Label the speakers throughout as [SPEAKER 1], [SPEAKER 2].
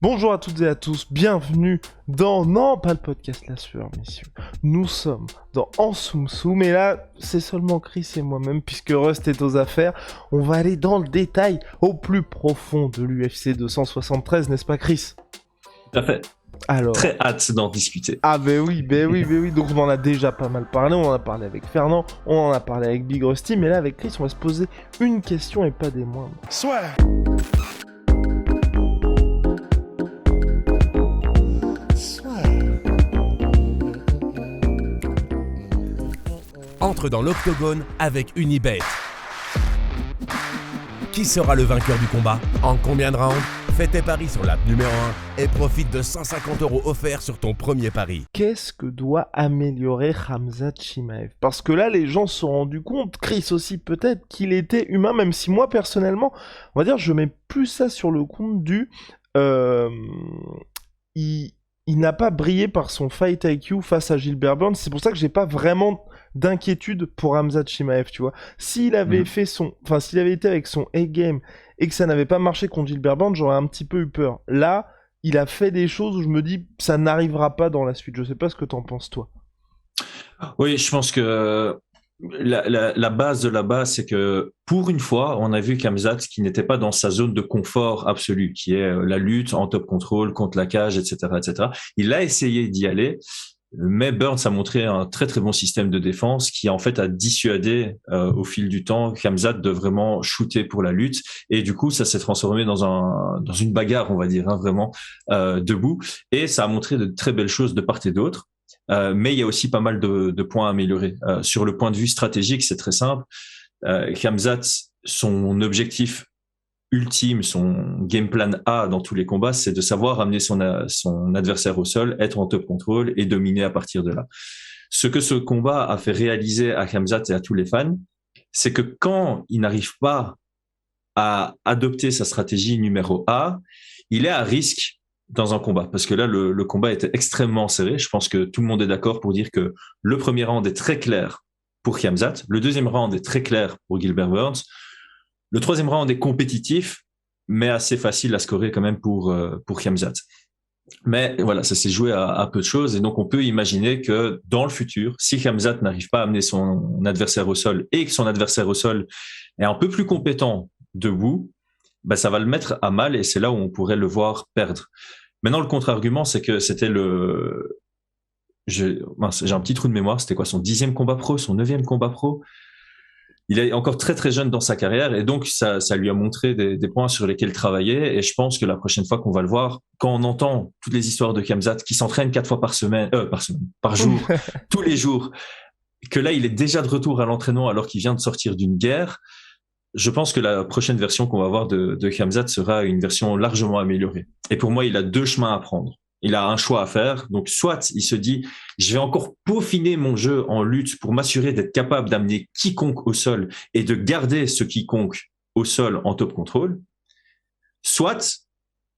[SPEAKER 1] Bonjour à toutes et à tous, bienvenue dans... Non, pas le podcast La Sueur, messieurs. Nous sommes dans En Soum Soum, et là, c'est seulement Chris et moi-même, puisque Rust est aux affaires. On va aller dans le détail, au plus profond de l'UFC 273, n'est-ce pas Chris?
[SPEAKER 2] Tout à fait.
[SPEAKER 1] Alors...
[SPEAKER 2] Très hâte d'en discuter.
[SPEAKER 1] Ah ben oui, donc on en a déjà pas mal parlé, on en a parlé avec Fernand, on en a parlé avec Big Rusty, mais là avec Chris, on va se poser une question et pas des moindres.
[SPEAKER 3] Soit.
[SPEAKER 4] Entre dans l'octogone avec Unibet. Qui sera le vainqueur du combat? En combien de rounds? Fais tes paris sur l'app numéro 1 et profite de 150 € offerts sur ton premier pari.
[SPEAKER 1] Qu'est-ce que doit améliorer Khamzat Chimaev? Parce que là, les gens se sont rendus compte, Chris aussi peut-être, qu'il était humain, même si moi, personnellement, on va dire, je mets plus ça sur le compte du... il n'a pas brillé par son fight IQ face à Gilbert Burns, c'est pour ça que j'ai pas vraiment d'inquiétude pour Khamzat Chimaev, tu vois. S'il avait s'il avait été avec son A-game et que ça n'avait pas marché contre Gilbert Burns, j'aurais un petit peu eu peur. Là, il a fait des choses où je me dis, ça n'arrivera pas dans la suite. Je sais pas ce que t'en penses, toi.
[SPEAKER 2] Oui, je pense que la base de la base, c'est que pour une fois, on a vu Khamzat qui n'était pas dans sa zone de confort absolu, qui est la lutte en top control contre la cage, etc., etc. Il a essayé d'y aller, mais Burns a montré un très très bon système de défense qui en fait a dissuadé au fil du temps Khamzat de vraiment shooter pour la lutte, et du coup ça s'est transformé dans une bagarre, on va dire, hein, vraiment debout, et ça a montré de très belles choses de part et d'autre. Mais il y a aussi pas mal de points à améliorer. Sur le point de vue stratégique, c'est très simple. Khamzat, son objectif ultime, son game plan A dans tous les combats, c'est de savoir amener son adversaire au sol, être en top control et dominer à partir de là. Ce que ce combat a fait réaliser à Khamzat et à tous les fans, c'est que quand il n'arrive pas à adopter sa stratégie numéro A, il est à risque dans un combat, parce que là, le combat était extrêmement serré. Je pense que tout le monde est d'accord pour dire que le premier round est très clair pour Khamzat, le deuxième round est très clair pour Gilbert Burns, le troisième round est compétitif, mais assez facile à scorer quand même pour Khamzat. Mais voilà, ça s'est joué à peu de choses, et donc on peut imaginer que dans le futur, si Khamzat n'arrive pas à amener son adversaire au sol et que son adversaire au sol est un peu plus compétent debout, bah ça va le mettre à mal, et c'est là où on pourrait le voir perdre. Maintenant, le contre-argument, c'est que c'était j'ai un petit trou de mémoire, c'était quoi, son 10e combat pro, son 9e combat pro? Il est encore très très jeune dans sa carrière, et donc ça lui a montré des points sur lesquels travailler, et je pense que la prochaine fois qu'on va le voir, quand on entend toutes les histoires de Khamzat qui s'entraîne 4 fois par jour, tous les jours, que là il est déjà de retour à l'entraînement alors qu'il vient de sortir d'une guerre, je pense que la prochaine version qu'on va voir de Khamzat sera une version largement améliorée. Et pour moi, il a deux chemins à prendre. Il a un choix à faire. Donc, soit il se dit, je vais encore peaufiner mon jeu en lutte pour m'assurer d'être capable d'amener quiconque au sol et de garder ce quiconque au sol en top control. Soit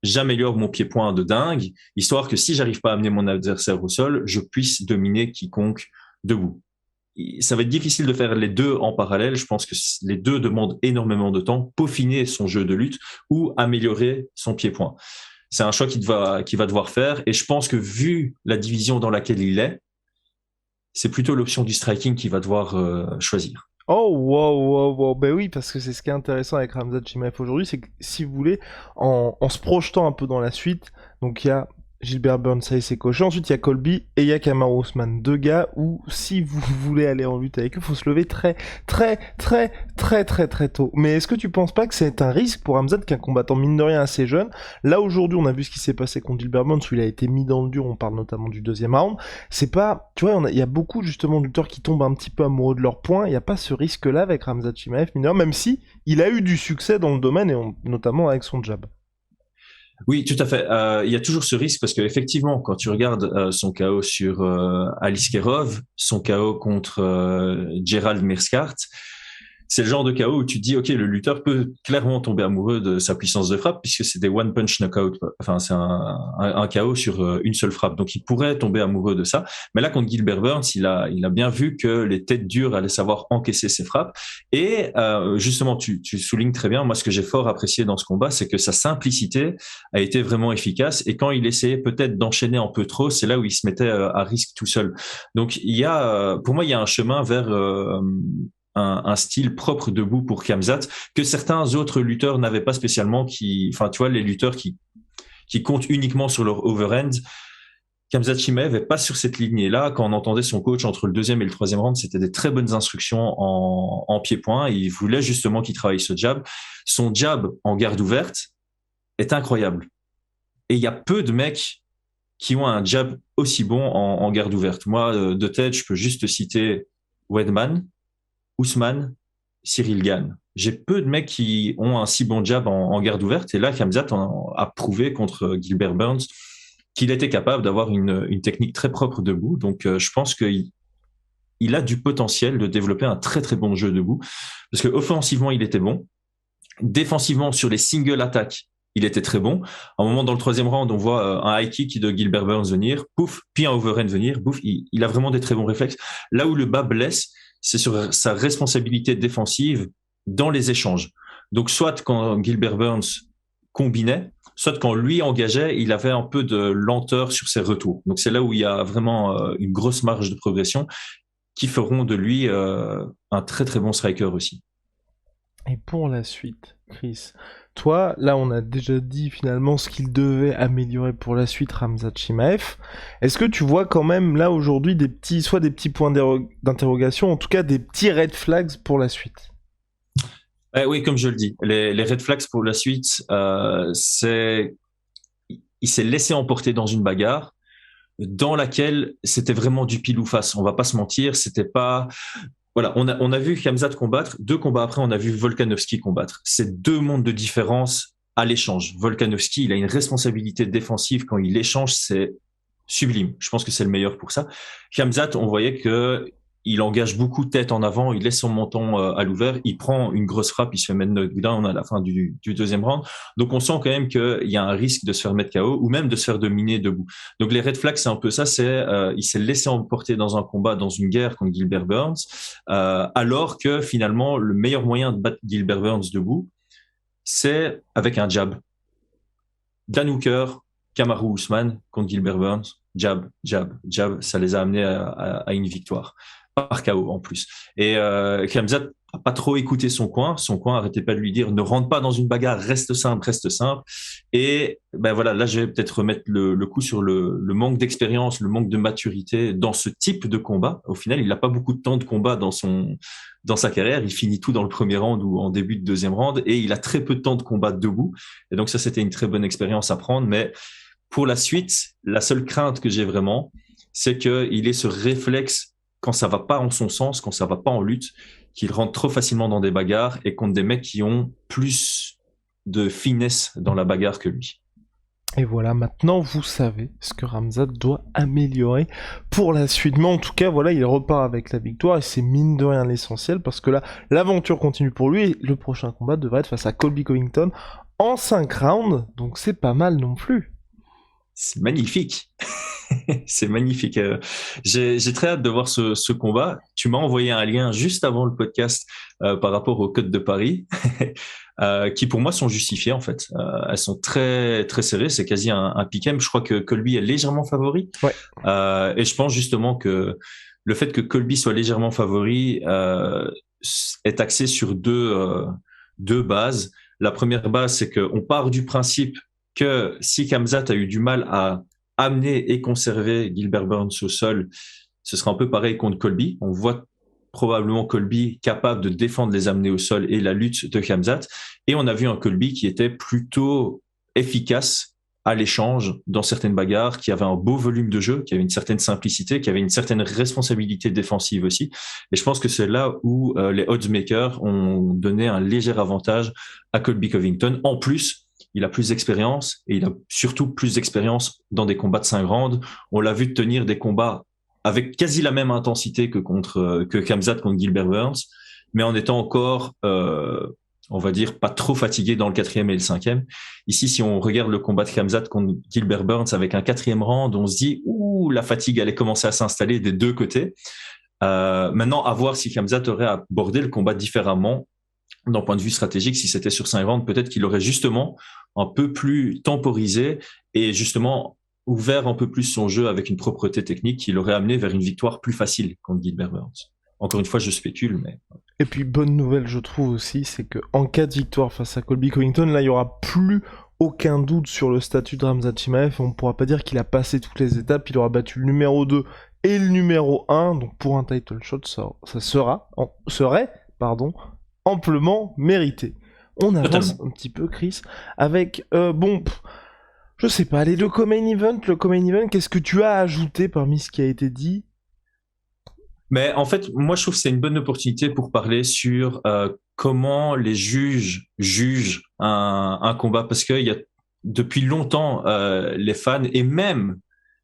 [SPEAKER 2] j'améliore mon pied-point de dingue, histoire que si j'arrive pas à amener mon adversaire au sol, je puisse dominer quiconque debout. Ça va être difficile de faire les deux en parallèle. Je pense que les deux demandent énormément de temps, peaufiner son jeu de lutte ou améliorer son pied-point. C'est un choix qu'il va devoir faire, et je pense que vu la division dans laquelle il est, c'est plutôt l'option du striking qu'il va devoir choisir.
[SPEAKER 1] Oh, wow. Ben oui, parce que c'est ce qui est intéressant avec Khamzat Chimaev aujourd'hui, c'est que si vous voulez, en se projetant un peu dans la suite, donc il y a Gilbert Burns, ça y est, c'est coché. Ensuite, il y a Colby et il y a Kamaru Usman. Deux gars où, si vous voulez aller en lutte avec eux, faut se lever très tôt. Mais est-ce que tu penses pas que c'est un risque pour Khamzat, qu'un combattant mine de rien assez jeune? Là, aujourd'hui, on a vu ce qui s'est passé contre Gilbert Burns, où il a été mis dans le dur, on parle notamment du deuxième round. C'est pas, tu vois, il y a beaucoup, justement, de lutteurs qui tombent un petit peu amoureux de leur point. Il n'y a pas ce risque-là avec Khamzat Chimaev, mine de rien, même si il a eu du succès dans le domaine, et notamment avec son jab.
[SPEAKER 2] Oui, tout à fait. Il y a toujours ce risque, parce que effectivement, quand tu regardes son KO sur Aliskerov, son KO contre Gerald Meerschaert, c'est le genre de KO où tu te dis, ok, le lutteur peut clairement tomber amoureux de sa puissance de frappe puisque c'est des one punch knockout. Enfin, c'est un KO sur une seule frappe. Donc, il pourrait tomber amoureux de ça. Mais là, contre Gilbert Burns, il a bien vu que les têtes dures allaient savoir encaisser ses frappes. Et justement, tu soulignes très bien. Moi, ce que j'ai fort apprécié dans ce combat, c'est que sa simplicité a été vraiment efficace. Et quand il essayait peut-être d'enchaîner un peu trop, c'est là où il se mettait à risque tout seul. Donc, pour moi, il y a un chemin vers un style propre debout pour Khamzat que certains autres lutteurs n'avaient pas spécialement. Enfin, tu vois, les lutteurs qui comptent uniquement sur leur overhand. Khamzat Chimaev est pas sur cette lignée-là. Quand on entendait son coach entre le deuxième et le troisième round, c'était des très bonnes instructions en pied-point. Il voulait justement qu'il travaille ce jab. Son jab en garde ouverte est incroyable. Et il y a peu de mecs qui ont un jab aussi bon en garde ouverte. Moi, de tête, je peux juste citer Weidman, Ousmane, Cyril Gane. J'ai peu de mecs qui ont un si bon jab en garde ouverte. Et là, Khamzat a prouvé contre Gilbert Burns qu'il était capable d'avoir une technique très propre debout. Donc, je pense qu'il a du potentiel de développer un très, très bon jeu debout. Parce que offensivement, il était bon. Défensivement, sur les single attaques, il était très bon. À un moment, dans le troisième round, on voit un high kick de Gilbert Burns venir, pouf, puis un overhand venir, pouf. Il a vraiment des très bons réflexes. Là où le bas blesse, c'est sur sa responsabilité défensive dans les échanges. Donc, soit quand Gilbert Burns combinait, soit quand lui engageait, il avait un peu de lenteur sur ses retours. Donc, c'est là où il y a vraiment une grosse marge de progression qui feront de lui un très, très bon striker aussi.
[SPEAKER 1] Et pour la suite, Chris, toi, là, on a déjà dit finalement ce qu'il devait améliorer pour la suite, Khamzat Chimaev. Est-ce que tu vois quand même là aujourd'hui soit des petits points d'interrogation, en tout cas des petits red flags pour la suite?
[SPEAKER 2] Oui, comme je le dis, les red flags pour la suite, il s'est laissé emporter dans une bagarre dans laquelle c'était vraiment du pile ou face. On va pas se mentir, c'était pas. Voilà, on a vu Khamzat combattre. 2 combats après, on a vu Volkanovski combattre. C'est 2 mondes de différence à l'échange. Volkanovski, il a une responsabilité défensive quand il échange, c'est sublime. Je pense que c'est le meilleur pour ça. Khamzat, on voyait que il engage beaucoup tête en avant, il laisse son menton à l'ouvert, il prend une grosse frappe, il se fait mettre knockdown à la fin du deuxième round. Donc on sent quand même qu'il y a un risque de se faire mettre KO ou même de se faire dominer debout. Donc les red flags, c'est un peu ça, il s'est laissé emporter dans un combat, dans une guerre contre Gilbert Burns, alors que finalement le meilleur moyen de battre Gilbert Burns debout, c'est avec un jab. Dan Hooker, Kamaru Usman contre Gilbert Burns, jab, jab, jab, ça les a amenés à une victoire. Par KO en plus. Et Khamzat n'a pas trop écouté son coin. Son coin arrêtait pas de lui dire ne rentre pas dans une bagarre, reste simple, reste simple. Et ben voilà, là je vais peut-être remettre le coup sur le manque d'expérience, le manque de maturité dans ce type de combat. Au final, il n'a pas beaucoup de temps de combat dans sa carrière. Il finit tout dans le premier round ou en début de deuxième round, et il a très peu de temps de combat debout. Et donc ça, c'était une très bonne expérience à prendre. Mais pour la suite, la seule crainte que j'ai vraiment, c'est qu'il ait ce réflexe quand ça va pas en son sens, quand ça va pas en lutte, qu'il rentre trop facilement dans des bagarres et contre des mecs qui ont plus de finesse dans la bagarre que lui.
[SPEAKER 1] Et voilà, maintenant vous savez ce que Khamzat doit améliorer pour la suite. Mais en tout cas, voilà, il repart avec la victoire et c'est mine de rien l'essentiel parce que là, l'aventure continue pour lui et le prochain combat devrait être face à Colby Covington en 5 rounds, donc c'est pas mal non plus.
[SPEAKER 2] C'est magnifique. C'est magnifique. J'ai très hâte de voir ce combat. Tu m'as envoyé un lien juste avant le podcast par rapport aux cotes de Paris, qui pour moi sont justifiées en fait. Elles sont très très serrées. C'est quasi un pick-em. Je crois que Colby est légèrement favori.
[SPEAKER 1] Ouais.
[SPEAKER 2] Et je pense justement que le fait que Colby soit légèrement favori est axé sur deux bases. La première base, c'est qu'on part du principe que si Khamzat a eu du mal à amener et conserver Gilbert Burns au sol, ce sera un peu pareil contre Colby. On voit probablement Colby capable de défendre les amener au sol et la lutte de Khamzat. Et on a vu un Colby qui était plutôt efficace à l'échange dans certaines bagarres, qui avait un beau volume de jeu, qui avait une certaine simplicité, qui avait une certaine responsabilité défensive aussi. Et je pense que c'est là où les oddsmakers ont donné un léger avantage à Colby Covington. En plus, il a plus d'expérience et il a surtout plus d'expérience dans des combats de 5 rounds. On l'a vu tenir des combats avec quasi la même intensité que Khamzat contre Gilbert Burns. mais en étant encore, on va dire, pas trop fatigué dans le 4e et le 5e. Ici, si on regarde le combat de Khamzat contre Gilbert Burns avec un 4e round, on se dit, ouh, la fatigue allait commencer à s'installer des deux côtés. Maintenant, à voir si Khamzat aurait abordé le combat différemment d'un point de vue stratégique. Si c'était sur 5 rounds, peut-être qu'il aurait justement un peu plus temporisé et justement ouvert un peu plus son jeu avec une propreté technique qui l'aurait amené vers une victoire plus facile contre Gilbert Burns. Encore une fois, je spécule, mais...
[SPEAKER 1] Et puis, bonne nouvelle, je trouve aussi, c'est que en cas de victoire face à Colby Covington, là, il y aura plus aucun doute sur le statut de Khamzat Chimaev. On ne pourra pas dire qu'il a passé toutes les étapes. Il aura battu le numéro 2 et le numéro 1. Donc, pour un title shot, ça serait amplement mérité. On avance un petit peu, Chris, avec, je sais pas, les deux co-main event, qu'est-ce que tu as ajouté parmi ce qui a été dit?
[SPEAKER 2] Mais en fait, moi, je trouve que c'est une bonne opportunité pour parler sur comment les juges jugent un combat, parce qu'il y a depuis longtemps les fans et même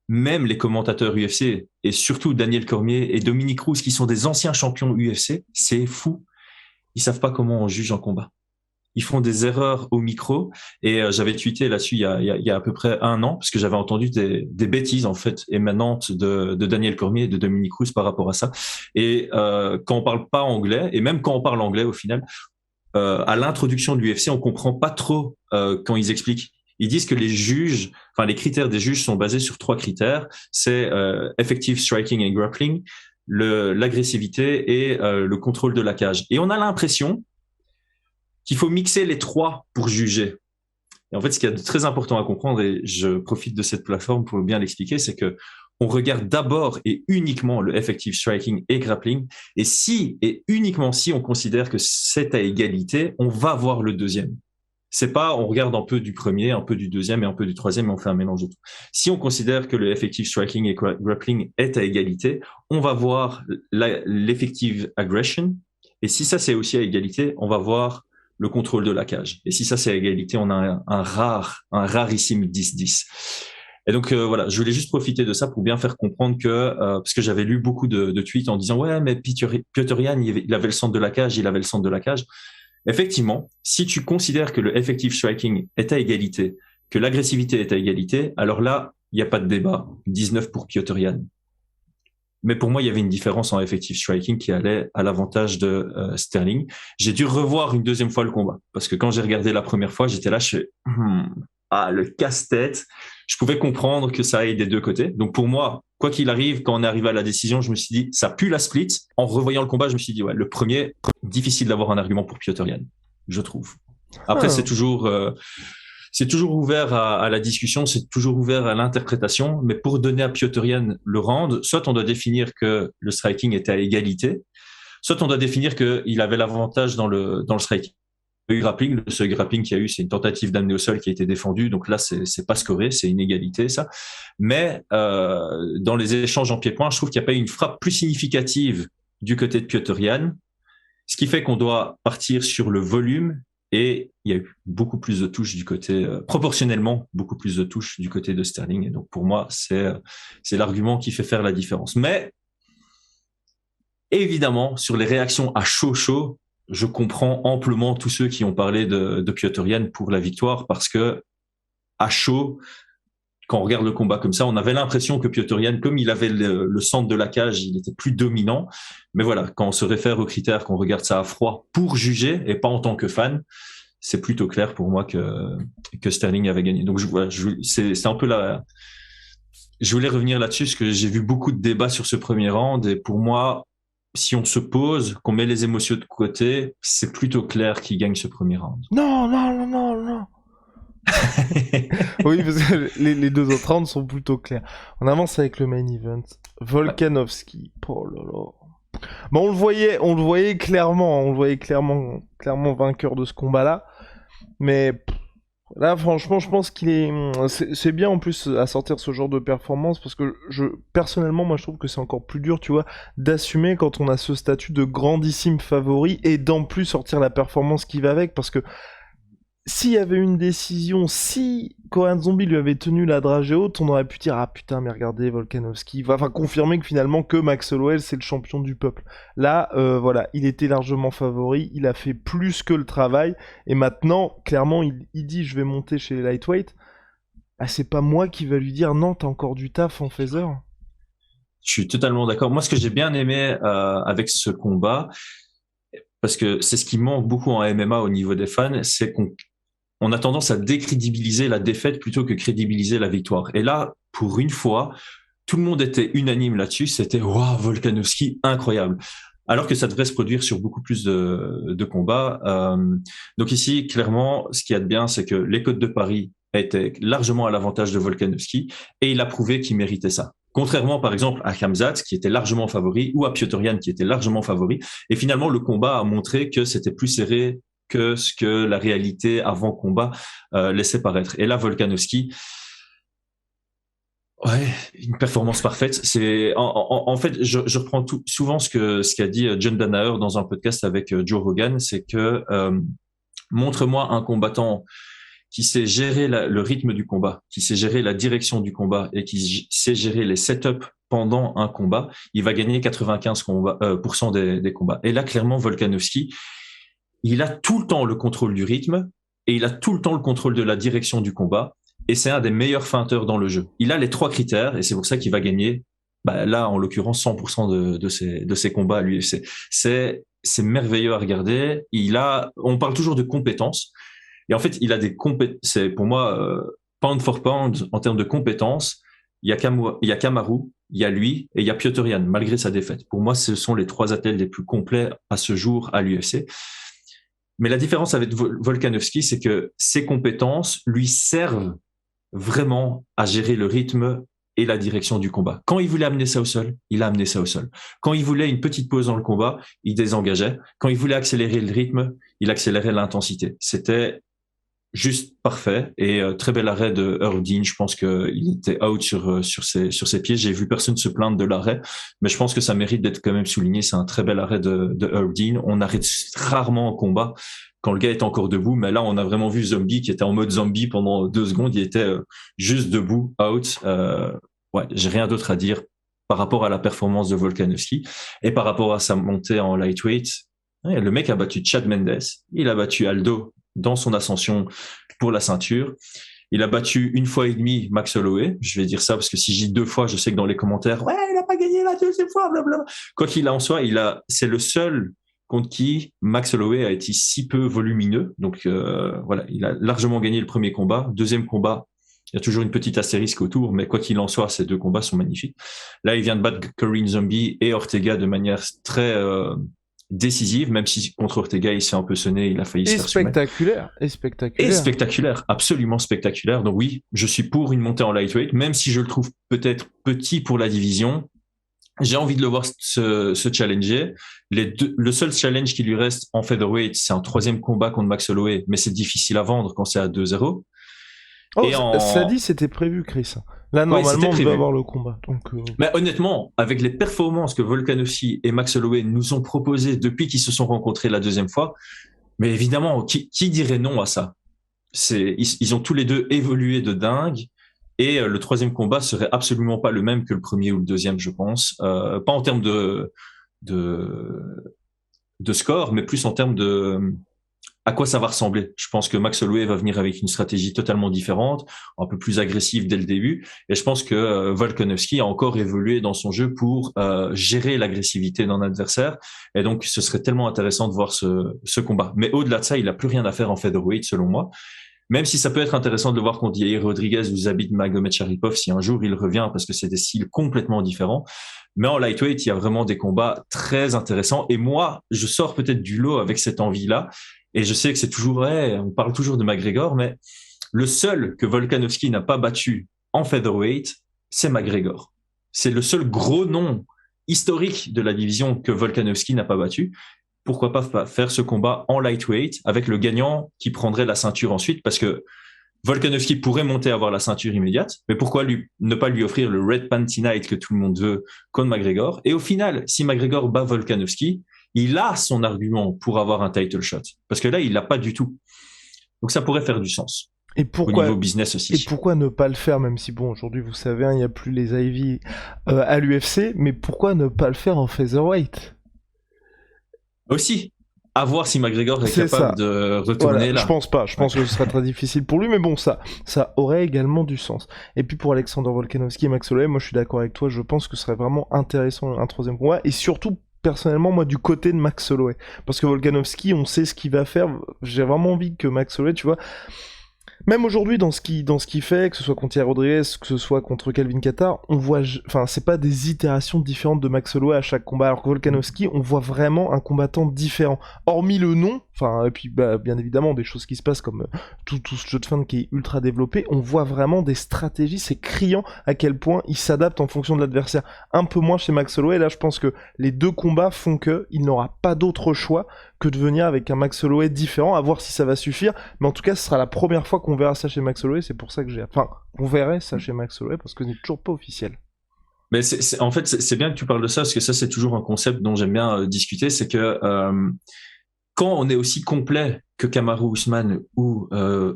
[SPEAKER 2] les commentateurs UFC et surtout Daniel Cormier et Dominique Cruz qui sont des anciens champions UFC, c'est fou. Ils savent pas comment on juge un combat. Ils font des erreurs au micro et j'avais tweeté là-dessus il y a à peu près 1 an parce que j'avais entendu des bêtises en fait émanantes de Daniel Cormier et de Dominique Cruz par rapport à ça. Et quand on parle pas anglais et même quand on parle anglais au final, à l'introduction de l'UFC, on comprend pas trop quand ils expliquent. Ils disent que les critères des juges sont basés sur 3 critères. C'est effective striking and grappling, l'agressivité et le contrôle de la cage. Et on a l'impression qu'il faut mixer les 3 pour juger. Et en fait, ce qu'il y a de très important à comprendre, et je profite de cette plateforme pour bien l'expliquer, c'est que on regarde d'abord et uniquement le effective striking et grappling. Et si et uniquement si on considère que c'est à égalité, on va voir le deuxième. C'est pas, on regarde un peu du premier, un peu du deuxième et un peu du troisième et on fait un mélange de tout. Si on considère que le effective striking et grappling est à égalité, on va voir l'effective aggression. Et si ça c'est aussi à égalité, on va voir le contrôle de la cage. Et si ça c'est à égalité, on a un rarissime 10-10. Et donc voilà, je voulais juste profiter de ça pour bien faire comprendre que parce que j'avais lu beaucoup de tweets en disant ouais mais Petr Yan il avait le centre de la cage, Effectivement, si tu considères que le effective striking est à égalité, que l'agressivité est à égalité, alors là, il n'y a pas de débat. 19 pour Petr Yan. Mais pour moi, il y avait une différence en effective striking qui allait à l'avantage de Sterling. J'ai dû revoir une deuxième fois le combat. Parce que quand j'ai regardé la première fois, j'étais là, le casse-tête. Je pouvais comprendre que ça aille des deux côtés. Donc pour moi, quoi qu'il arrive, quand on est arrivé à la décision, je me suis dit, ça pue la split. En revoyant le combat, je me suis dit, ouais, le premier, difficile d'avoir un argument pour Petr Yan, je trouve. Après, c'est toujours ouvert à la discussion, c'est toujours ouvert à l'interprétation. Mais pour donner à Petr Yan le round, soit on doit définir que le striking était à égalité, soit on doit définir qu'il avait l'avantage dans le striking. Le seul grappling qu'il y a eu, c'est une tentative d'amener au sol qui a été défendue. Donc là, c'est pas scoré, c'est une égalité, ça. Mais dans les échanges en pied-point, je trouve qu'il n'y a pas eu une frappe plus significative du côté de Petr Yan, ce qui fait qu'on doit partir sur le volume. Et il y a eu beaucoup plus de touches du côté, proportionnellement, beaucoup plus de touches du côté de Sterling. Et donc pour moi, c'est l'argument qui fait faire la différence. Mais évidemment, sur les réactions à chaud, je comprends amplement tous ceux qui ont parlé de Petr Yan pour la victoire parce que à chaud, quand on regarde le combat comme ça, on avait l'impression que Petr Yan, comme il avait le centre de la cage, il était plus dominant. Mais voilà, quand on se réfère aux critères, qu'on regarde ça à froid pour juger et pas en tant que fan, c'est plutôt clair pour moi que Sterling avait gagné. Donc c'est un peu là. Je voulais revenir là-dessus parce que j'ai vu beaucoup de débats sur ce premier round et pour moi, si on se pose, qu'on met les émotions de côté, c'est plutôt clair qui gagne ce premier round.
[SPEAKER 1] Non. Oui, parce que les deux autres rounds sont plutôt clairs. On avance avec le main event. Volkanovski. Oh là là. Bon, on le voyait clairement vainqueur de ce combat-là. Mais là, franchement, je pense c'est bien en plus à sortir ce genre de performance parce que personnellement, moi, je trouve que c'est encore plus dur, tu vois, d'assumer quand on a ce statut de grandissime favori et d'en plus sortir la performance qui va avec parce que s'il y avait une décision, si Korean Zombie lui avait tenu la dragée haute, on aurait pu dire ah putain mais regardez Volkanovski, enfin confirmer que finalement que Max Holloway c'est le champion du peuple. Là voilà, il était largement favori, il a fait plus que le travail et maintenant clairement il dit je vais monter chez les lightweight. Ah c'est pas moi qui va lui dire non t'as encore du taf en phaser.
[SPEAKER 2] Je suis totalement d'accord. Moi, ce que j'ai bien aimé avec ce combat, parce que c'est ce qui manque beaucoup en MMA au niveau des fans, c'est qu'on a tendance à décrédibiliser la défaite plutôt que crédibiliser la victoire. Et là, pour une fois, tout le monde était unanime là-dessus. C'était waouh, Volkanovski, incroyable. Alors que ça devrait se produire sur beaucoup plus de combats. Donc ici, clairement, ce qu'il y a de bien, c'est que les cotes de Paris étaient largement à l'avantage de Volkanovski et il a prouvé qu'il méritait ça. Contrairement, par exemple, à Khamzat, qui était largement favori, ou à Piotr Yan, qui était largement favori. Et finalement, le combat a montré que c'était plus serré que ce que la réalité avant combat laissait paraître. Et là, Volkanovski, ouais, une performance parfaite. En fait, je reprends souvent ce qu'a dit John Danaher dans un podcast avec Joe Rogan, c'est que montre-moi un combattant qui sait gérer le rythme du combat, qui sait gérer la direction du combat et qui sait gérer les setups pendant un combat, il va gagner 95% des combats. Et là, clairement, Volkanovski, il a tout le temps le contrôle du rythme et il a tout le temps le contrôle de la direction du combat. Et c'est un des meilleurs feinteurs dans le jeu. Il a les 3 critères et c'est pour ça qu'il va gagner, là, en l'occurrence, 100% de ses combats à l'UFC. C'est merveilleux à regarder. On parle toujours de compétences. Et en fait, il a des compétences. C'est pour moi, pound for pound, en termes de compétences, il y a Kamaru, il y a lui et il y a Piotr Yan, malgré sa défaite. Pour moi, ce sont les 3 athlètes les plus complets à ce jour à l'UFC. Mais la différence avec Volkanovski, c'est que ses compétences lui servent vraiment à gérer le rythme et la direction du combat. Quand il voulait amener ça au sol, il a amené ça au sol. Quand il voulait une petite pause dans le combat, il désengageait. Quand il voulait accélérer le rythme, il accélérait l'intensité. C'était juste parfait et très bel arrêt de Herb Dean. Je pense qu'il était out sur ses pieds. J'ai vu personne se plaindre de l'arrêt, mais je pense que ça mérite d'être quand même souligné. C'est un très bel arrêt de Herb Dean. On arrête rarement en combat quand le gars est encore debout, mais là on a vraiment vu Zombie qui était en mode zombie pendant 2 secondes. Il était juste debout, out. Ouais, j'ai rien d'autre à dire par rapport à la performance de Volkanovski et par rapport à sa montée en lightweight. Ouais, le mec a battu Chad Mendes, il a battu Aldo dans son ascension pour la ceinture. Il a battu 1 fois et demie Max Holloway. Je vais dire ça parce que si je dis 2 fois, je sais que dans les commentaires, ouais, il a pas gagné la 2e fois, blablabla. Quoi qu'il en soit, c'est le seul contre qui Max Holloway a été si peu volumineux. Donc voilà, il a largement gagné le premier combat. 2e combat, il y a toujours une petite astérisque autour, mais quoi qu'il en soit, ces 2 combats sont magnifiques. Là, il vient de battre Korean Zombie et Ortega de manière très décisive, même si contre Ortega il s'est un peu sonné, il a failli se faire soumettre. Et spectaculaire, absolument spectaculaire. Donc oui, je suis pour une montée en lightweight, même si je le trouve peut-être petit pour la division. J'ai envie de le voir se challenger. Le seul challenge qui lui reste en featherweight, c'est un 3e combat contre Max Holloway, mais c'est difficile à vendre quand c'est à 2-0.
[SPEAKER 1] Oh, ça dit, c'était prévu, Chris. Là, normalement, on doit avoir le combat.
[SPEAKER 2] Mais honnêtement, avec les performances que Volkanovski et Max Holloway nous ont proposées depuis qu'ils se sont rencontrés la 2e fois, mais évidemment, qui dirait non à ça? Ils ont tous les 2 évolué de dingue. Et le 3e combat serait absolument pas le même que le premier ou le 2e, je pense. Pas en termes de score, mais plus en termes de à quoi ça va ressembler. Je pense que Max Holloway va venir avec une stratégie totalement différente, un peu plus agressive dès le début. Et je pense que Volkanovski a encore évolué dans son jeu pour gérer l'agressivité d'un adversaire. Et donc, ce serait tellement intéressant de voir ce combat. Mais au-delà de ça, il n'a plus rien à faire en featherweight, selon moi. Même si ça peut être intéressant de le voir contre Yair Rodriguez ou Zabit Magomedsharipov si un jour il revient, parce que c'est des styles complètement différents. Mais en lightweight, il y a vraiment des combats très intéressants. Et moi, je sors peut-être du lot avec cette envie-là. Et je sais que c'est toujours vrai, on parle toujours de McGregor, mais le seul que Volkanovski n'a pas battu en featherweight, c'est McGregor. C'est le seul gros nom historique de la division que Volkanovski n'a pas battu. Pourquoi pas faire ce combat en lightweight avec le gagnant qui prendrait la ceinture ensuite, parce que Volkanovski pourrait monter à avoir la ceinture immédiate, mais pourquoi ne pas lui offrir le Red Panty Night que tout le monde veut contre McGregor? Et au final, si McGregor bat Volkanovski, il a son argument pour avoir un title shot. Parce que là, il l'a pas du tout. Donc ça pourrait faire du sens.
[SPEAKER 1] Et
[SPEAKER 2] Au
[SPEAKER 1] pourquoi,
[SPEAKER 2] niveau business aussi.
[SPEAKER 1] et pourquoi ne pas le faire, même si bon, aujourd'hui, vous savez, il n'y a plus les Ivy à l'UFC, mais pourquoi ne pas le faire en featherweight?
[SPEAKER 2] Aussi, à voir si McGregor est
[SPEAKER 1] C'est
[SPEAKER 2] capable
[SPEAKER 1] ça.
[SPEAKER 2] de retourner
[SPEAKER 1] Voilà,
[SPEAKER 2] là.
[SPEAKER 1] je pense pas. Je pense que ce serait très difficile pour lui, mais bon, ça aurait également du sens. Et puis pour Alexander Volkanovski et Max Holloway, moi je suis d'accord avec toi. Je pense que ce serait vraiment intéressant un troisième combat, et surtout personnellement moi du côté de Max Holloway, parce que Volkanovski, on sait ce qu'il va faire. J'ai vraiment envie que Max Holloway, tu vois. Même aujourd'hui, dans ce qu'il fait, que ce soit contre Yair Rodriguez, que ce soit contre Calvin Kattar, on voit, enfin, c'est pas des itérations différentes de Max Holloway à chaque combat, alors que Volkanovski, on voit vraiment un combattant différent. Hormis le nom, enfin, et puis, bah, bien évidemment, des choses qui se passent comme tout ce jeu de feinte qui est ultra développé, on voit vraiment des stratégies, c'est criant à quel point il s'adapte en fonction de l'adversaire. Un peu moins chez Max Holloway, là, je pense que les deux combats font que il n'aura pas d'autre choix que de venir avec un Max Holloway différent, à voir si ça va suffire, mais en tout cas, ce sera la première fois qu'on verra ça chez Max Holloway, c'est pour ça que on verrait ça chez Max Holloway, parce que ce n'est toujours pas officiel.
[SPEAKER 2] Mais en fait, c'est bien que tu parles de ça, parce que ça, c'est toujours un concept dont j'aime bien discuter, c'est que quand on est aussi complet que Kamaru Usman ou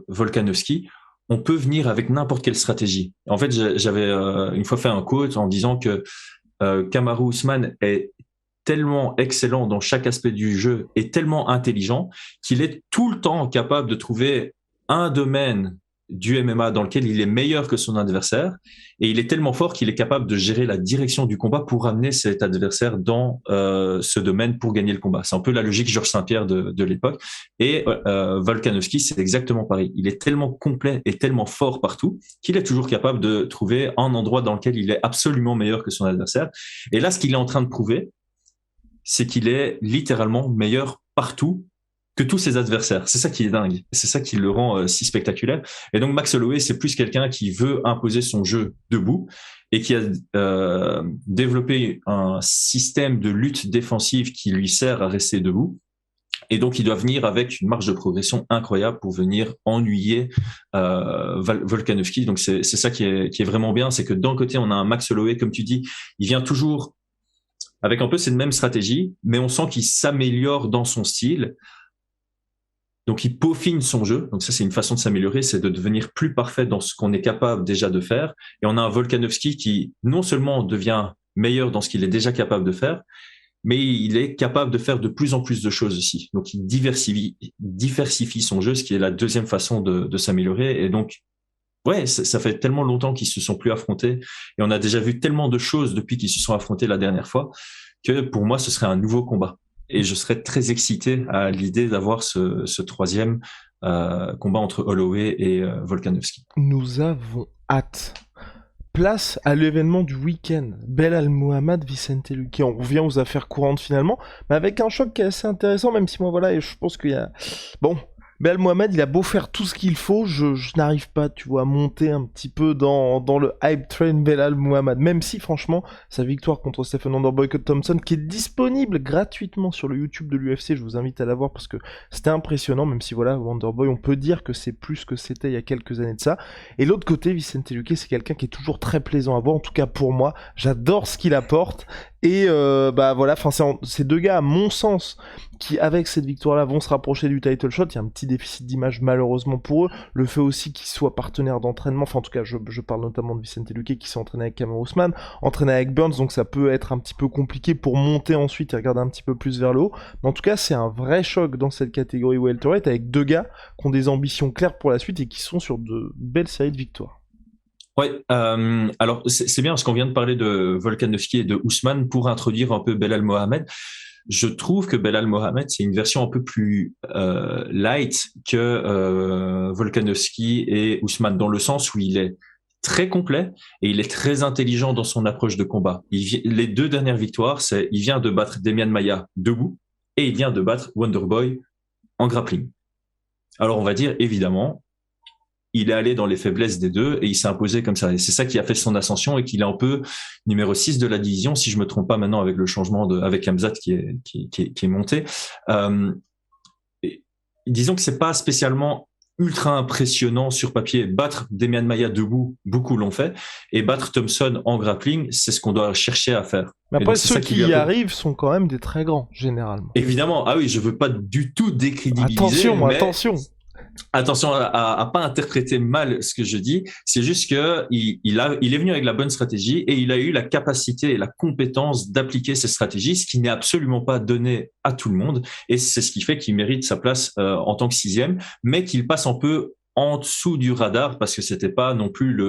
[SPEAKER 2] Volkanovski, on peut venir avec n'importe quelle stratégie. En fait, j'avais une fois fait un quote en disant que Kamaru Usman est tellement excellent dans chaque aspect du jeu et tellement intelligent qu'il est tout le temps capable de trouver un domaine du MMA dans lequel il est meilleur que son adversaire, et il est tellement fort qu'il est capable de gérer la direction du combat pour amener cet adversaire dans ce domaine pour gagner le combat. C'est un peu la logique Georges Saint-Pierre de l'époque. Et Volkanovski, c'est exactement pareil. Il est tellement complet et tellement fort partout qu'il est toujours capable de trouver un endroit dans lequel il est absolument meilleur que son adversaire. Et là, ce qu'il est en train de prouver, c'est qu'il est littéralement meilleur partout que tous ses adversaires. C'est ça qui est dingue. C'est ça qui le rend si spectaculaire. Et donc Max Holloway, c'est plus quelqu'un qui veut imposer son jeu debout et qui a développé un système de lutte défensive qui lui sert à rester debout. Et donc, il doit venir avec une marge de progression incroyable pour venir ennuyer Volkanovski. Donc, c'est ça qui est vraiment bien. C'est que d'un côté, on a un Max Holloway, comme tu dis, il vient toujours avec un peu cette même stratégie, mais on sent qu'il s'améliore dans son style. Donc, il peaufine son jeu. Donc, ça, c'est une façon de s'améliorer, c'est de devenir plus parfait dans ce qu'on est capable déjà de faire. Et on a un Volkanovski qui, non seulement devient meilleur dans ce qu'il est déjà capable de faire, mais il est capable de faire de plus en plus de choses aussi. Donc, il diversifie son jeu, ce qui est la deuxième façon de s'améliorer. Et donc, ouais, ça fait tellement longtemps qu'ils se sont plus affrontés et on a déjà vu tellement de choses depuis qu'ils se sont affrontés la dernière fois que pour moi, ce serait un nouveau combat. Et je serais très excité à l'idée d'avoir ce troisième combat entre Holloway et Volkanovski.
[SPEAKER 1] Nous avons hâte. Place à l'événement du week-end. Belal Muhammad, Vicente Luque. On revient aux affaires courantes finalement, mais avec un choc qui est assez intéressant, même si moi voilà, et je pense qu'il y a... Bon... Belal Muhammad, il a beau faire tout ce qu'il faut, je n'arrive pas, tu vois, à monter un petit peu dans le hype train Belal Muhammad, même si, franchement, sa victoire contre Stephen Wonderboy Thompson, qui est disponible gratuitement sur le YouTube de l'UFC, je vous invite à la voir parce que c'était impressionnant, même si, voilà, Wonderboy, on peut dire que c'est plus que c'était il y a quelques années de ça. Et l'autre côté, Vicente Luque, c'est quelqu'un qui est toujours très plaisant à voir, en tout cas pour moi, j'adore ce qu'il apporte, et bah voilà, enfin c'est deux gars, à mon sens, qui avec cette victoire-là vont se rapprocher du title shot. Il y a un petit déficit d'image malheureusement pour eux. Le fait aussi qu'ils soient partenaires d'entraînement, enfin en tout cas je parle notamment de Vicente Luque qui s'est entraîné avec Kamaru Usman, entraîné avec Burns, donc ça peut être un petit peu compliqué pour monter ensuite et regarder un petit peu plus vers le haut. Mais en tout cas c'est un vrai choc dans cette catégorie welterweight avec deux gars qui ont des ambitions claires pour la suite et qui sont sur de belles séries de victoires.
[SPEAKER 2] Ouais, alors c'est bien parce qu'on vient de parler de Volkanovski et de Usman pour introduire un peu Belal Mohamed. Je trouve que Belal Mohamed, c'est une version un peu plus light que Volkanovski et Usman, dans le sens où il est très complet et il est très intelligent dans son approche de combat. Les deux dernières victoires, il vient de battre Demian Maia debout et il vient de battre Wonderboy en grappling. Alors on va dire, évidemment, il est allé dans les faiblesses des deux et il s'est imposé comme ça. Et c'est ça qui a fait son ascension et qu'il est un peu numéro 6 de la division, si je me trompe pas maintenant avec le changement avec Khamzat qui est monté. Disons que c'est pas spécialement ultra impressionnant sur papier. Battre Demian Maia debout, beaucoup l'ont fait. Et battre Thompson en grappling, c'est ce qu'on doit chercher à faire.
[SPEAKER 1] Mais après, ceux qui y arrivent sont quand même des très grands, généralement.
[SPEAKER 2] Évidemment. Ah oui, je veux pas du tout décrédibiliser.
[SPEAKER 1] Attention.
[SPEAKER 2] Attention à pas interpréter mal ce que je dis. C'est juste que il est venu avec la bonne stratégie et il a eu la capacité et la compétence d'appliquer ces stratégies, ce qui n'est absolument pas donné à tout le monde. Et c'est ce qui fait qu'il mérite sa place en tant que 6e, mais qu'il passe un peu en dessous du radar parce que c'était pas non plus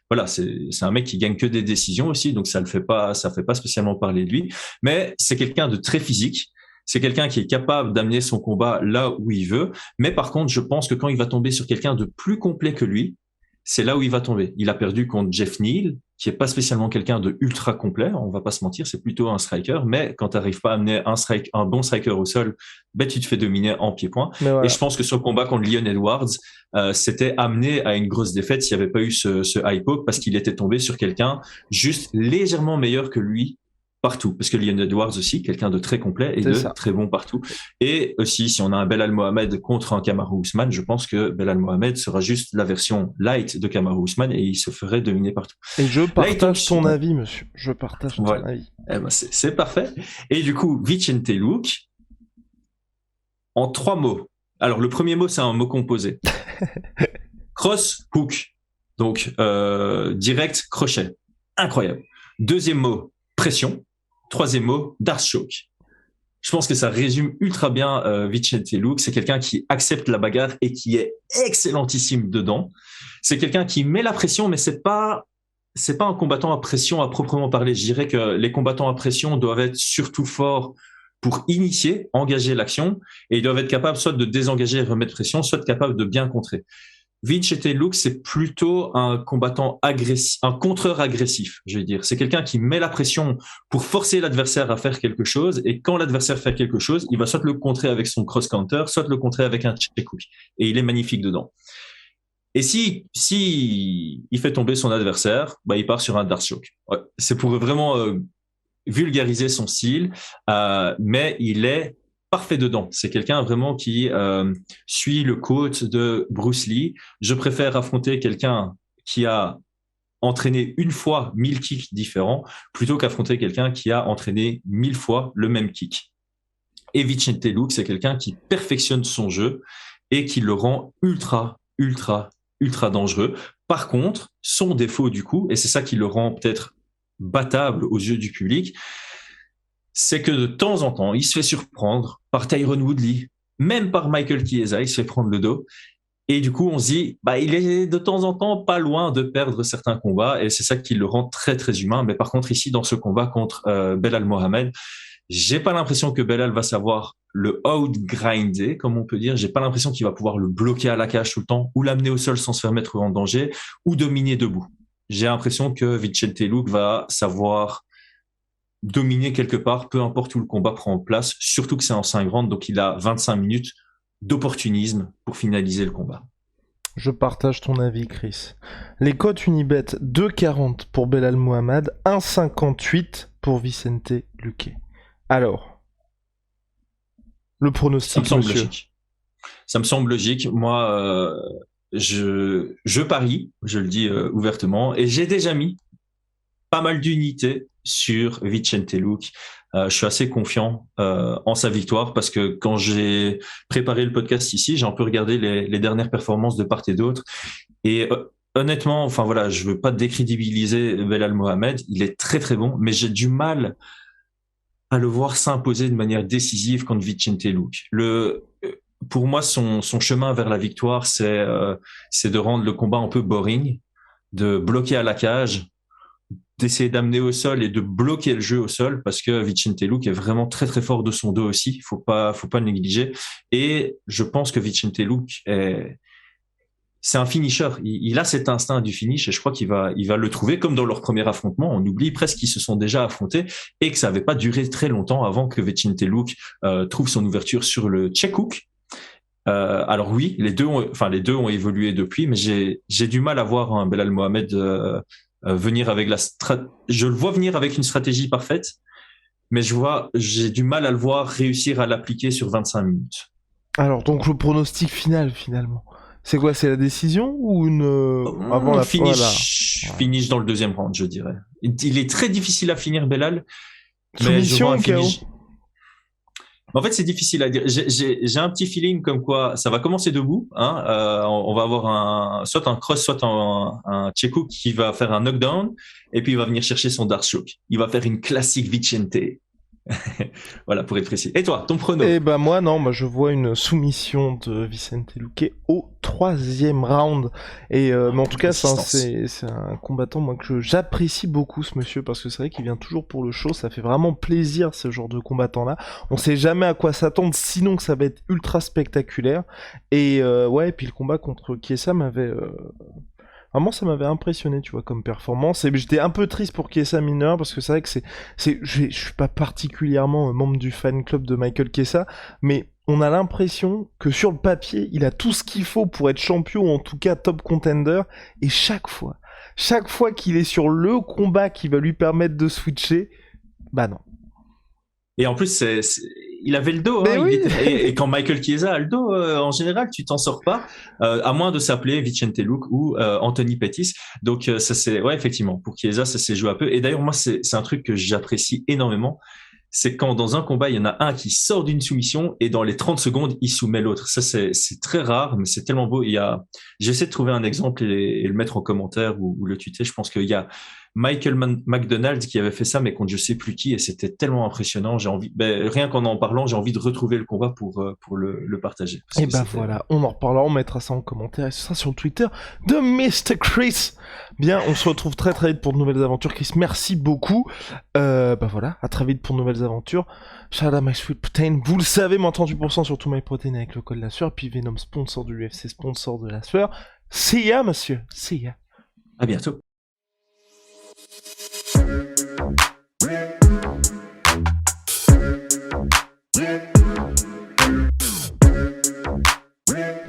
[SPEAKER 2] voilà, c'est un mec qui gagne que des décisions aussi, donc ça fait pas spécialement parler de lui. Mais c'est quelqu'un de très physique. C'est quelqu'un qui est capable d'amener son combat là où il veut. Mais par contre, je pense que quand il va tomber sur quelqu'un de plus complet que lui, c'est là où il va tomber. Il a perdu contre Jeff Neal, qui est pas spécialement quelqu'un de ultra complet. On va pas se mentir, c'est plutôt un striker. Mais quand tu n'arrives pas à amener un bon striker au sol, ben tu te fais dominer en pied-point. Voilà. Et je pense que ce combat contre Leon Edwards, c'était amené à une grosse défaite s'il n'y avait pas eu ce high poke parce qu'il était tombé sur quelqu'un juste légèrement meilleur que lui partout, parce que Leon Edwards aussi, quelqu'un de très complet et très bon partout. Et aussi, si on a un Belal Mohamed contre un Kamaru Usman, je pense que Belal Mohamed sera juste la version light de Kamaru Usman et il se ferait dominer partout.
[SPEAKER 1] Et je partage ton avis, monsieur. Je partage ton avis.
[SPEAKER 2] Eh ben c'est parfait. Et du coup, Vicente Luque, en 3 mots. Alors, le premier mot, c'est un mot composé. Cross, hook. Donc, direct, crochet. Incroyable. Deuxième mot, pression. Troisième mot, Darce Choke. Je pense que ça résume ultra bien Vicente Luque. C'est quelqu'un qui accepte la bagarre et qui est excellentissime dedans. C'est quelqu'un qui met la pression, mais c'est pas un combattant à pression à proprement parler. Je dirais que les combattants à pression doivent être surtout forts pour initier, engager l'action, et ils doivent être capables soit de désengager et remettre pression, soit capables de bien contrer. Vicente Luque, c'est plutôt un combattant agressif, un contreur agressif, je vais dire. C'est quelqu'un qui met la pression pour forcer l'adversaire à faire quelque chose, et quand l'adversaire fait quelque chose, il va soit le contrer avec son cross-counter, soit le contrer avec un check hook. Et il est magnifique dedans. Et si il fait tomber son adversaire, bah, il part sur un Darce Choke. Ouais, c'est pour vraiment vulgariser son style, mais il est parfait dedans. C'est quelqu'un vraiment qui suit le code de Bruce Lee. Je préfère affronter quelqu'un qui a entraîné une fois 1000 kicks différents plutôt qu'affronter quelqu'un qui a entraîné 1000 fois le même kick. Et Vicente Luque, c'est quelqu'un qui perfectionne son jeu et qui le rend ultra dangereux. Par contre, son défaut du coup, et c'est ça qui le rend peut-être battable aux yeux du public, c'est que de temps en temps, il se fait surprendre par Tyron Woodley, même par Michael Chiesa, il se fait prendre le dos. Et du coup, on se dit, bah, il est de temps en temps pas loin de perdre certains combats, et c'est ça qui le rend très, très humain. Mais par contre, ici, dans ce combat contre Belal Mohamed, j'ai pas l'impression que Belal va savoir le out-grinder, comme on peut dire. J'ai pas l'impression qu'il va pouvoir le bloquer à la cage tout le temps, ou l'amener au sol sans se faire mettre en danger, ou dominer debout. J'ai l'impression que Vicente Luque va savoir dominer quelque part, peu importe où le combat prend place, surtout que c'est en 5 rounds, donc il a 25 minutes d'opportunisme pour finaliser le combat.
[SPEAKER 1] Je partage ton avis, Chris. Les cotes Unibet, 2,40 pour Belal Mohamed, 1,58 pour Vicente Luque. Alors, le pronostic,
[SPEAKER 2] ça me semble
[SPEAKER 1] monsieur.
[SPEAKER 2] Logique. Ça me semble logique. Moi, je parie, je le dis ouvertement, et j'ai déjà mis pas mal d'unités sur Vicente Luque. Je suis assez confiant en sa victoire parce que quand j'ai préparé le podcast ici, j'ai un peu regardé les dernières performances de part et d'autre. Et honnêtement, enfin voilà, je veux pas décrédibiliser Belal Mohamed, il est très très bon, mais j'ai du mal à le voir s'imposer de manière décisive contre Vicente Luque. Pour moi, son chemin vers la victoire, c'est de rendre le combat un peu boring, de bloquer à la cage, d'essayer d'amener au sol et de bloquer le jeu au sol parce que Vicente Luque est vraiment très très fort de son dos aussi. Faut pas le négliger. Et je pense que Vicente Luque c'est un finisher. Il a cet instinct du finish et je crois qu'il va le trouver comme dans leur premier affrontement. On oublie presque qu'ils se sont déjà affrontés et que ça n'avait pas duré très longtemps avant que Vicente Luque trouve son ouverture sur le check hook. Alors oui, les deux ont évolué depuis, mais j'ai du mal à voir un Belal Mohamed venir avec je le vois venir avec une stratégie parfaite, mais j'ai du mal à le voir réussir à l'appliquer sur 25 minutes.
[SPEAKER 1] Alors, donc le pronostic final, finalement. C'est quoi, c'est la décision ou avant la
[SPEAKER 2] finish dans le deuxième round, je dirais. Il est très difficile à finir, Belal.
[SPEAKER 1] Soumission ou KO?
[SPEAKER 2] En fait, c'est difficile à dire. J'ai un petit feeling comme quoi ça va commencer debout. Hein, on va avoir soit un cross, soit un Tcheco qui va faire un knockdown et puis il va venir chercher son Dark-Choke. Il va faire une classique Vicente. Voilà, pour être précis. Et toi, ton prono?
[SPEAKER 1] Et bah moi non, je vois une soumission de Vicente Luque au 3e round. Et mais en tout cas, c'est un combattant moi que j'apprécie beaucoup ce monsieur parce que c'est vrai qu'il vient toujours pour le show. Ça fait vraiment plaisir ce genre de combattant là. On sait jamais à quoi s'attendre, sinon que ça va être ultra spectaculaire. Et ouais, et puis le combat contre Chiesa m'avait vraiment, ça m'avait impressionné, tu vois, comme performance. Et j'étais un peu triste pour Chiesa mineur, parce que c'est vrai que je suis pas particulièrement membre du fan club de Michael Chiesa, mais on a l'impression que sur le papier, il a tout ce qu'il faut pour être champion, ou en tout cas top contender, et chaque fois qu'il est sur le combat qui va lui permettre de switcher, bah non.
[SPEAKER 2] Et en plus, il avait le dos. Hein,
[SPEAKER 1] oui.
[SPEAKER 2] Et quand Michael Chiesa a le dos, en général, tu t'en sors pas, à moins de s'appeler Vicente Luque ou Anthony Pettis. Donc ça c'est, ouais, effectivement, pour Chiesa, ça s'est joué un peu. Et d'ailleurs, moi, c'est un truc que j'apprécie énormément. C'est quand dans un combat, il y en a un qui sort d'une soumission et dans les 30 secondes, il soumet l'autre. Ça, c'est très rare, mais c'est tellement beau. J'essaie de trouver un exemple et le mettre en commentaire ou le tweeter. Je pense qu'il y a Michael McDonald qui avait fait ça, mais contre je sais plus qui, et c'était tellement impressionnant. Rien qu'en en parlant, j'ai envie de retrouver le combat pour le partager.
[SPEAKER 1] Et bah voilà, on en reparlera, on mettra ça en commentaire et ce sera sur le Twitter de Mr. Chris. Bien, on se retrouve très très vite pour de nouvelles aventures. Chris, merci beaucoup. Bah voilà, à très vite pour de nouvelles aventures. Shout out My Sweet Protein, vous le savez, moins 38% sur tout My Protein avec le code la sueur. Puis Venom, sponsor de l'UFC, sponsor de la sueur. See ya, monsieur, see ya.
[SPEAKER 2] À bientôt.
[SPEAKER 3] Yeah.